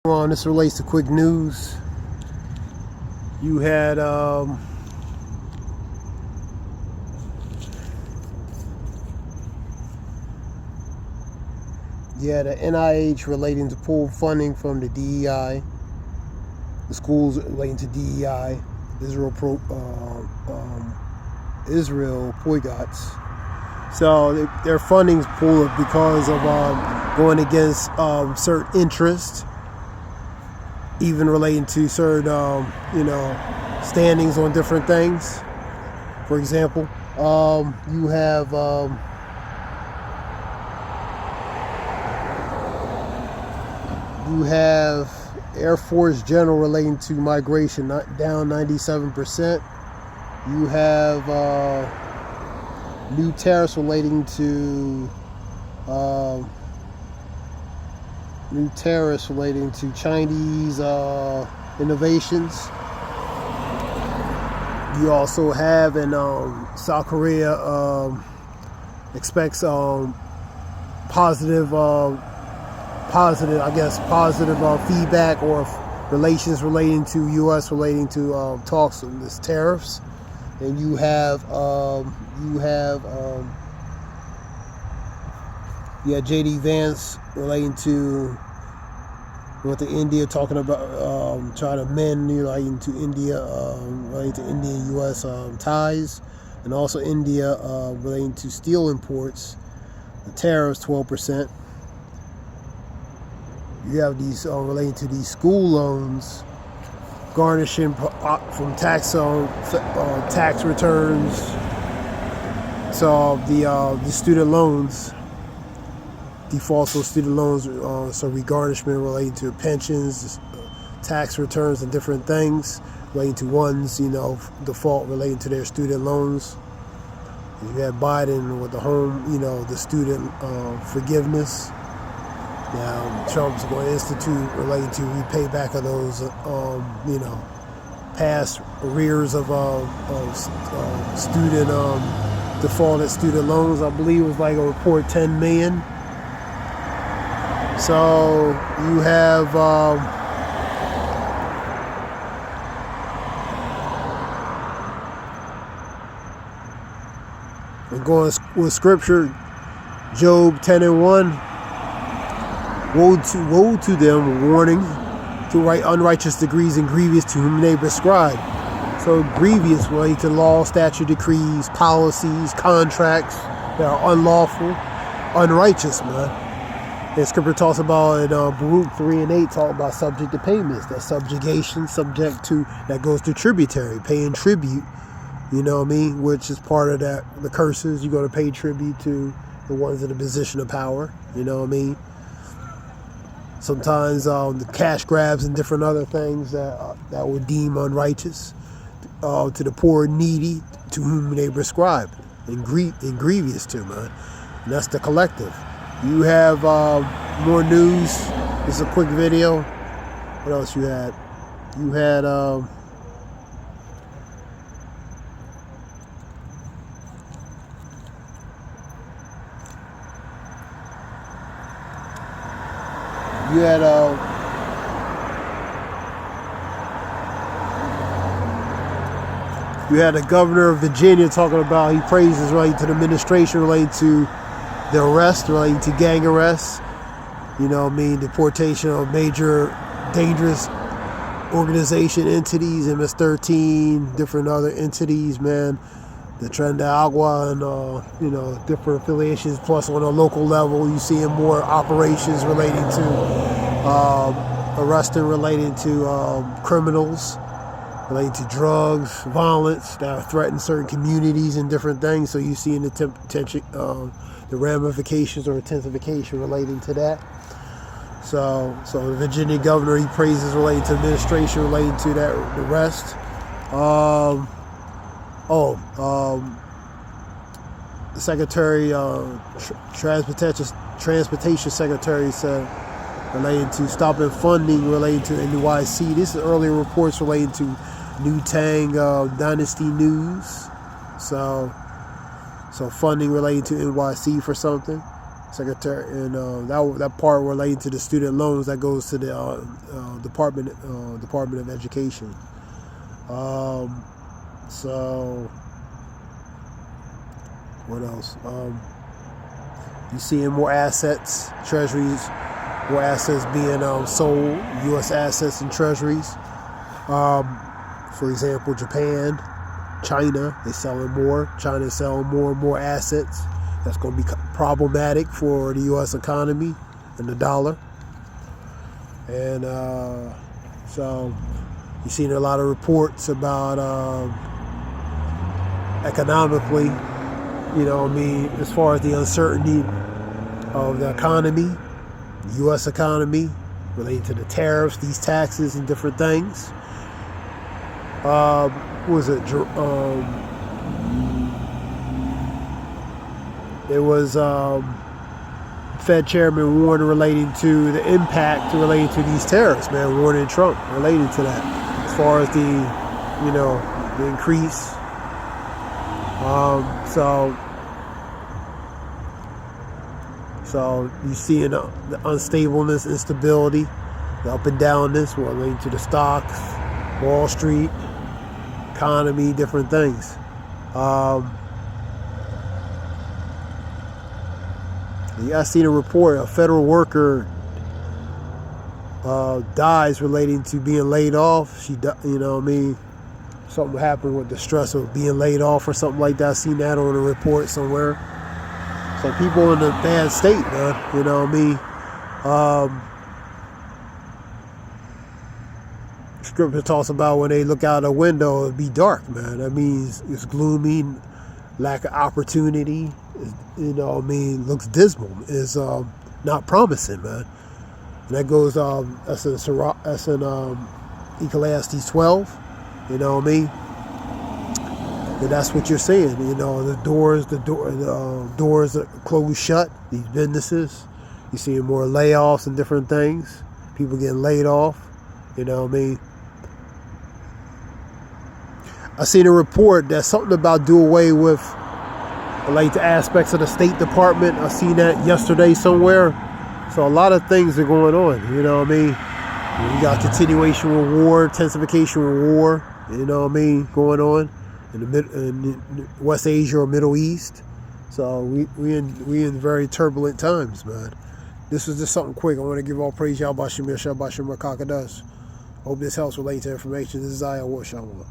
This relates to quick news. You had the NIH relating to pull funding from the DEI, the schools relating to DEI, Israel boycotts. So their funding's pulled because of going against certain interests, even relating to certain standings on different things. For example, you have Air Force General relating to migration down 97%. You have new tariffs relating to Chinese innovations. You also have South Korea expects positive feedback or relations relating to U.S. relating to talks on this tariffs. And you have J.D. Vance relating to India, talking about trying to mend relating to India, relating to India and U.S. ties, and also India relating to steel imports, the tariffs 12%. You have these relating to these school loans, garnishing from tax returns. So the student loans, defaults on student loans, so regarnishment relating to pensions, tax returns, and different things relating to one's default relating to their student loans. You have Biden with the the student forgiveness. Now Trump's going to institute relating to repay back of those past arrears of student defaulted student loans. I believe it was like a report 10 million. So you have and going with scripture, Job 10:1. Woe to them, warning, to write unrighteous decrees and grievous to whom they prescribe. So grievous relate to law, statute, decrees, policies, contracts that are unlawful, unrighteous, man. And scripture talks about in Baruch 3:8, talk about subject to payments. That subjugation, that goes to tributary, paying tribute, which is part of that. The curses, you're going to pay tribute to the ones in a position of power, Sometimes the cash grabs and different other things that would deem unrighteous, to the poor and needy to whom they prescribe, and grievous to, man. And that's the collective. You have more news. This is a quick video. What else you had? You had you had the governor of Virginia talking about, he praises relating to the administration relating to the arrest, relating to gang arrests, deportation of major dangerous organization entities, MS-13, different other entities, man. The Tren de Agua and, different affiliations. Plus, on a local level, you see more operations relating to arresting, relating to criminals, relating to drugs, violence that threaten certain communities and different things. So you see in the ramifications or intensification relating to that. So the Virginia governor, he praises relating to administration relating to that arrest. The Secretary, Transportation Secretary said relating to stopping funding relating to NYC. This is earlier reports relating to New Tang Dynasty News. So funding relating to NYC for something. Secretary, and that part relating to the student loans that goes to the Department of Education. So what else? You seeing more assets, treasuries, more assets being sold, U.S. assets and treasuries. For example, Japan, China, they selling more. China is selling more and more assets. That's going to be problematic for the U.S. economy and the dollar. And so you've seen a lot of reports about economically, as far as the uncertainty of the economy, the U.S. economy, related to the tariffs, these taxes and different things. It was Fed Chairman Warren relating to the impact relating to these tariffs, man. Warren and Trump relating to that, as far as the increase. So you see the unstableness, instability, the up and downness relating to the stocks, Wall Street, economy, different things. I seen a report, a federal worker dies relating to being laid off. Something happened with the stress of being laid off or something like that. I seen that on a report somewhere. So people in a bad state, man. Scripture talks about when they look out a window, it'll be dark, man. That means it's gloomy, lack of opportunity. Looks dismal. Is not promising, man. And that goes. That's in Ecclesiastes 12. And that's what you're saying. The doors are closed shut. These businesses. You're seeing more layoffs and different things. People getting laid off. I seen a report that's something about do away with like the aspects of the State Department. I seen that yesterday somewhere. So a lot of things are going on. You got continuation with war, intensification with war. Going on in West Asia or Middle East. So we in very turbulent times, man. This was just something quick. I want to give all praise Yahweh Shem Yahweh Shem Rakakadas. Hope this helps relate to information. This is Ayah Warshawa.